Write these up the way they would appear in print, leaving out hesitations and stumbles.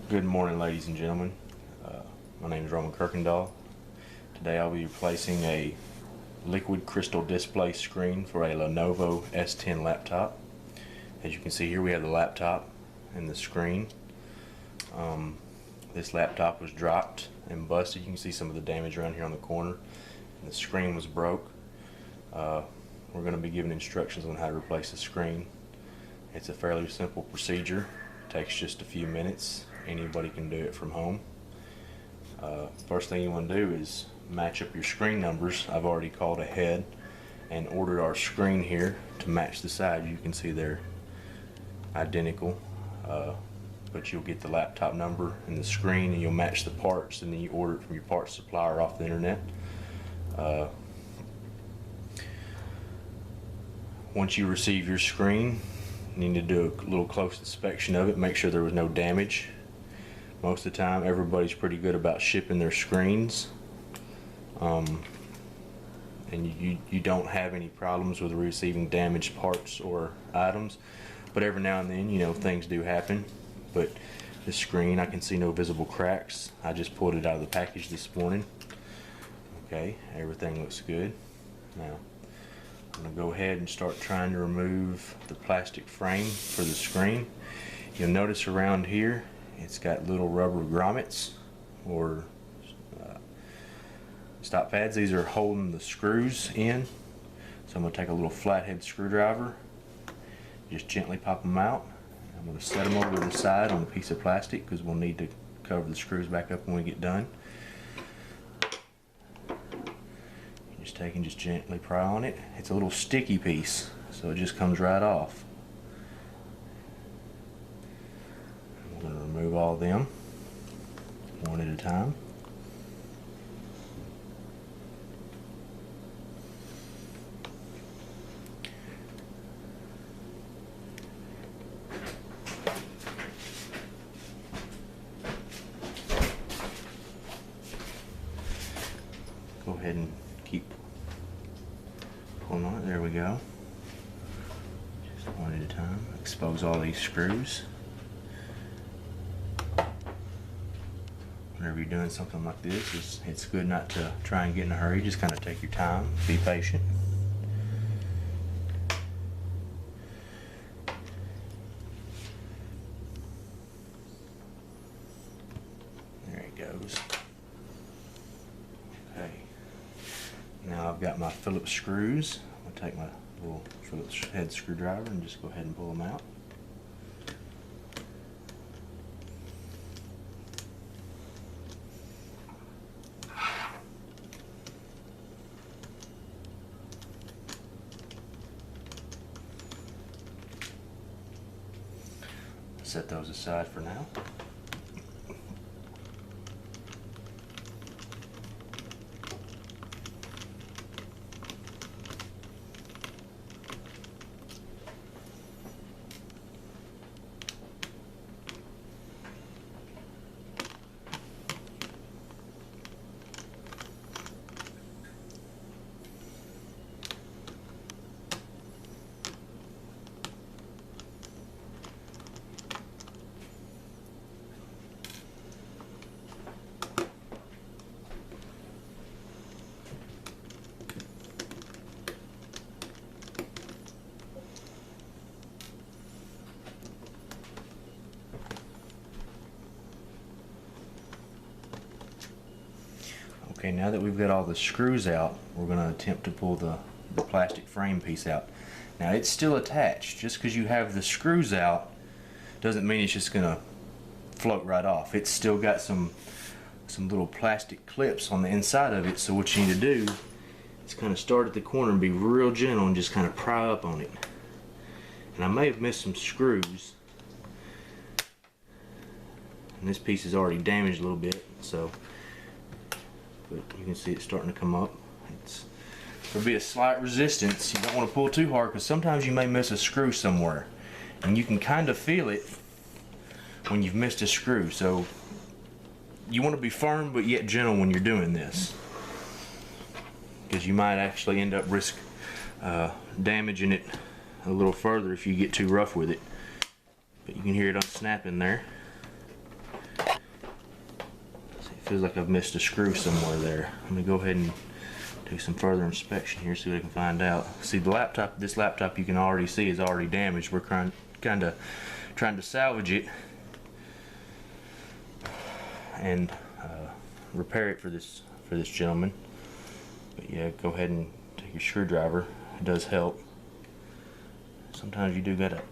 Good morning, ladies and gentlemen. My name is Roman Kirkendall. Today I'll be replacing a liquid crystal display screen for a Lenovo S10 laptop. As you can see here, we have the laptop and the screen. This laptop was dropped and busted. You can see some of the damage around here on the corner. And the screen was broke. We're going to be given instructions on how to replace the screen. It's a fairly simple procedure. It takes just a few minutes. Anybody can do it from home. First thing you want to do is match up your screen numbers. I've already called ahead and ordered our screen here to match the side. You can see they're identical, but you'll get the laptop number and the screen, and you'll match the parts, and then you order it from your parts supplier off the internet. Once you receive your screen, you need to do a little close inspection of it, make sure there was no damage. Most of the time everybody's pretty good about shipping their screens, and you don't have any problems with receiving damaged parts or items, but every now and then, you know, things do happen. But the screen, I can see no visible cracks. I just pulled it out of the package this morning. Okay, everything looks good. Now I'm going to go ahead and start trying to remove the plastic frame for the screen. You'll notice around here it's got little rubber grommets or stop pads. These are holding the screws in. So I'm going to take a little flathead screwdriver, just gently pop them out. I'm going to set them over to the side on a piece of plastic because we'll need to cover the screws back up when we get done. Just gently pry on it. It's a little sticky piece, so it just comes right off. I'm going to remove all of them one at a time. Go ahead and keep pulling on it. There we go. Just one at a time. Expose all these screws. Whenever you're doing something like this, it's good not to try and get in a hurry. Just kind of take your time. Be patient. There it goes. Okay. Now I've got my Phillips screws. I'll take my little Phillips head screwdriver and just go ahead and pull them out. Set those aside for now. Okay, now that we've got all the screws out, we're going to attempt to pull the plastic frame piece out. Now it's still attached. Just because you have the screws out doesn't mean it's just going to float right off. It's still got some little plastic clips on the inside of it, so what you need to do is kind of start at the corner and be real gentle and just kind of pry up on it. And I may have missed some screws, and this piece is already damaged a little bit, so but you can see it's starting to come up. There'll be a slight resistance. You don't want to pull too hard because sometimes you may miss a screw somewhere, and you can kind of feel it when you've missed a screw. So you want to be firm but yet gentle when you're doing this, because you might actually end up damaging it a little further if you get too rough with it. But you can hear it unsnapping there. feels like I've missed a screw somewhere there. I'm gonna go ahead and do some further inspection here, see what I can find out. See, the laptop, this laptop you can already see is already damaged. We're kind of trying to salvage it and repair it for this gentleman. But yeah, go ahead and take your screwdriver. It does help. Sometimes you do gotta.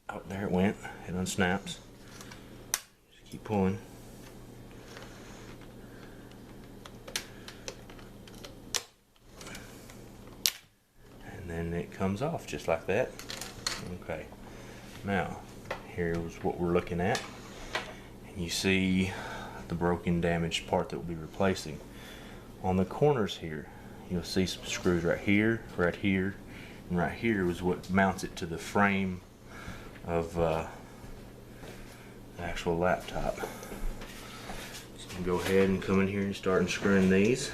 Oh, there it went. It unsnaps. Just keep pulling. And then it comes off just like that. Okay. Now, here's what we're looking at. And you see the broken, damaged part that we'll be replacing. On the corners here, you'll see some screws right here, and right here was what mounts it to the frame of the actual laptop. So I'm gonna go ahead and come in here and start unscrewing these.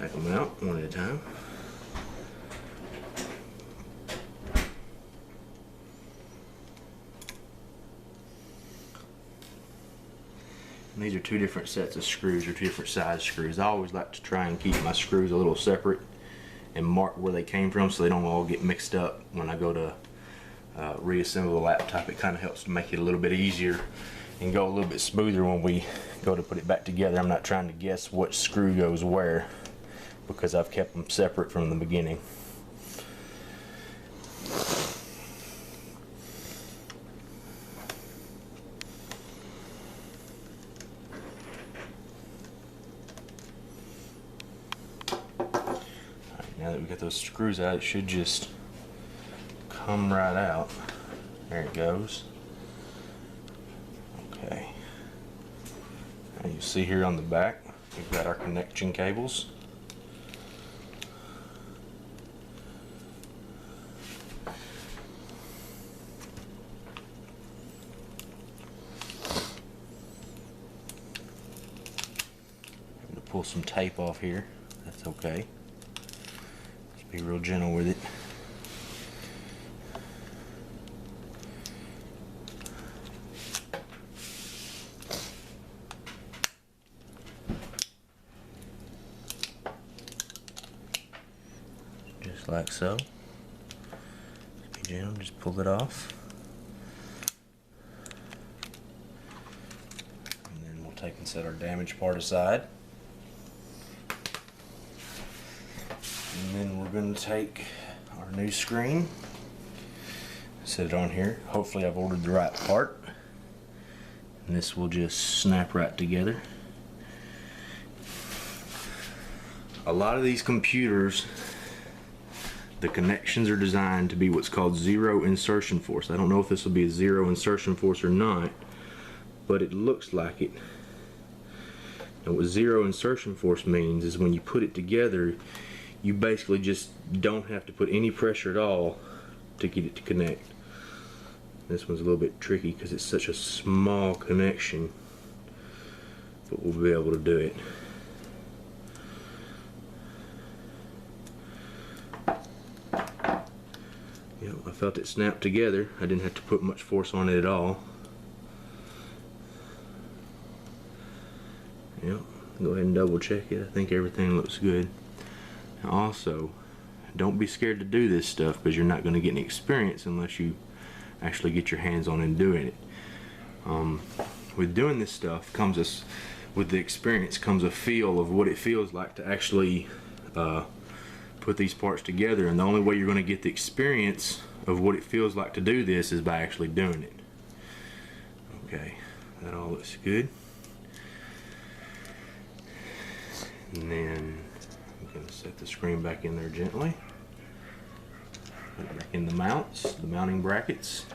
Back them out one at a time. And these are two different sets of screws, or two different size screws. I always like to try and keep my screws a little separate and mark where they came from so they don't all get mixed up when I go to reassemble the laptop. It kind of helps to make it a little bit easier and go a little bit smoother when we go to put it back together. I'm not trying to guess what screw goes where because I've kept them separate from the beginning. Now that we got those screws out, it should just come right out. There it goes. Okay. Now you see here on the back, we've got our connection cables. I'm going to pull some tape off here. That's okay. Be real gentle with it. Just like so. Be gentle, just pull it off. And then we'll take and set our damaged part aside. And then we're going to take our new screen, set it on here. Hopefully I've ordered the right part. And this will just snap right together. A lot of these computers, the connections are designed to be what's called zero insertion force. I don't know if this will be a zero insertion force or not, but it looks like it. And what zero insertion force means is when you put it together, you basically just don't have to put any pressure at all to get it to connect. This one's a little bit tricky because it's such a small connection, but we'll be able to do it. Yep, I felt it snap together. I didn't have to put much force on it at all. Yep, go ahead and double check it. I think everything looks good. Also, don't be scared to do this stuff because you're not going to get any experience unless you actually get your hands on and doing it. With doing this stuff comes with the experience comes a feel of what it feels like to actually put these parts together, and the only way you're going to get the experience of what it feels like to do this is by actually doing it. Okay, that all looks good. And then I'm going to set the screen back in there gently. Put it back in the mounts, the mounting brackets.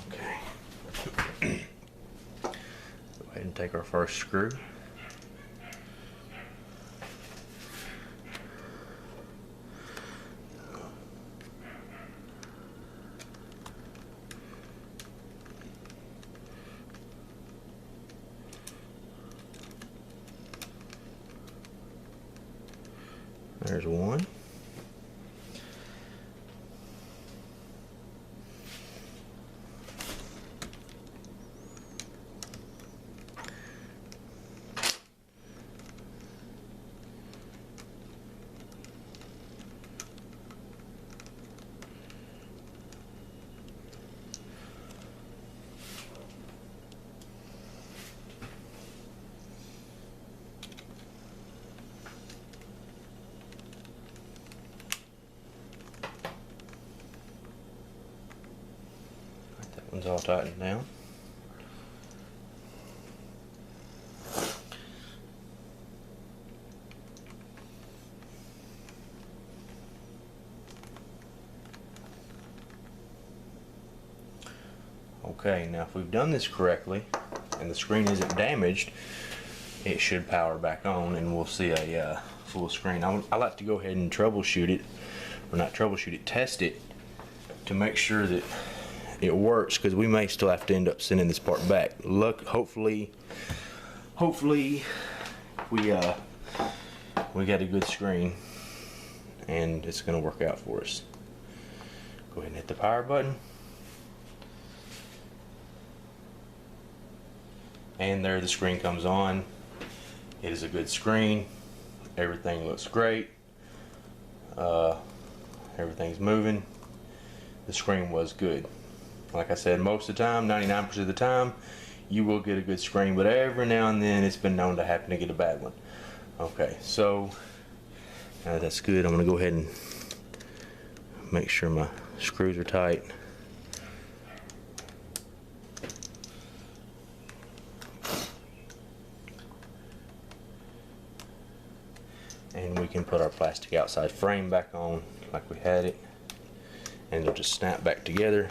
Okay. Go ahead and take our first screw. There's one. One's all tightened down. Okay, now if we've done this correctly and the screen isn't damaged, it should power back on and we'll see a full screen. I like to go ahead and troubleshoot it, or not troubleshoot it, test it to make sure that it works, because we may still have to end up sending this part back. Hopefully we got a good screen and it's gonna work out for us. Go ahead and hit the power button. And there the screen comes on. It is a good screen. Everything looks great. Everything's moving. The screen was good. Like I said, most of the time, 99% of the time, you will get a good screen, but every now and then it's been known to happen to get a bad one. Okay, so now that's good. I'm gonna go ahead and make sure my screws are tight. And we can put our plastic outside frame back on like we had it, and it'll just snap back together.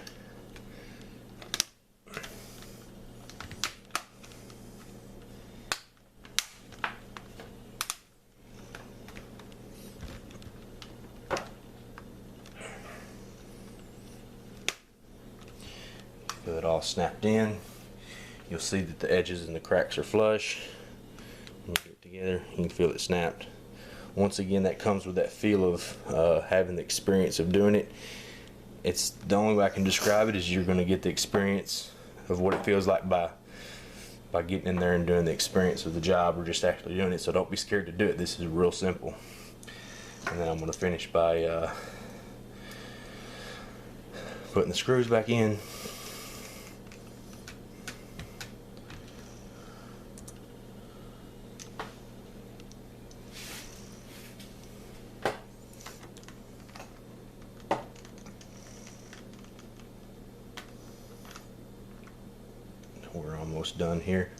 Feel it all snapped in. You'll see that the edges and the cracks are flush. When you get it together, you can feel it snapped. Once again, that comes with that feel of having the experience of doing it. It's the only way I can describe it is you're going to get the experience of what it feels like by getting in there and doing the experience of the job, or just actually doing it. So don't be scared to do it. This is real simple. And then I'm going to finish by putting the screws back in. We're almost done here.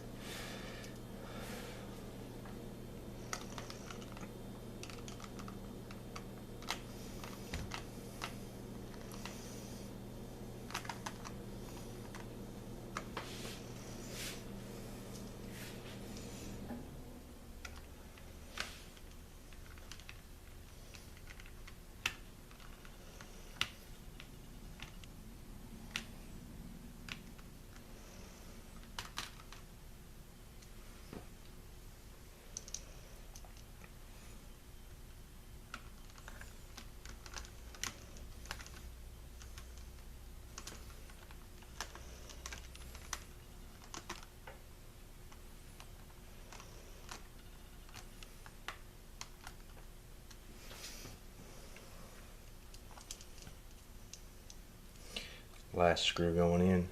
Last screw going in.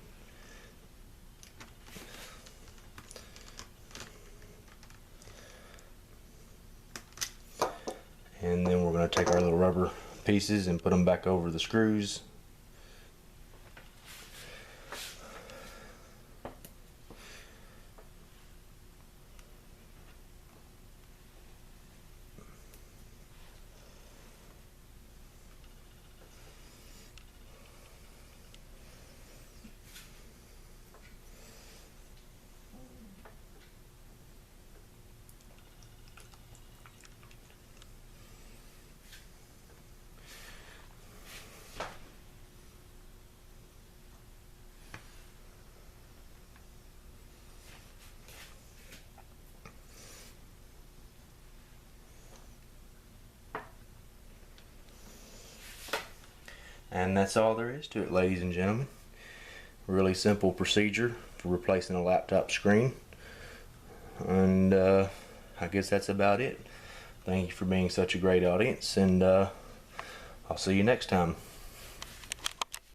And then we're going to take our little rubber pieces and put them back over the screws. And that's all there is to it, ladies and gentlemen. Really simple procedure for replacing a laptop screen. And I guess that's about it. Thank you for being such a great audience, and I'll see you next time.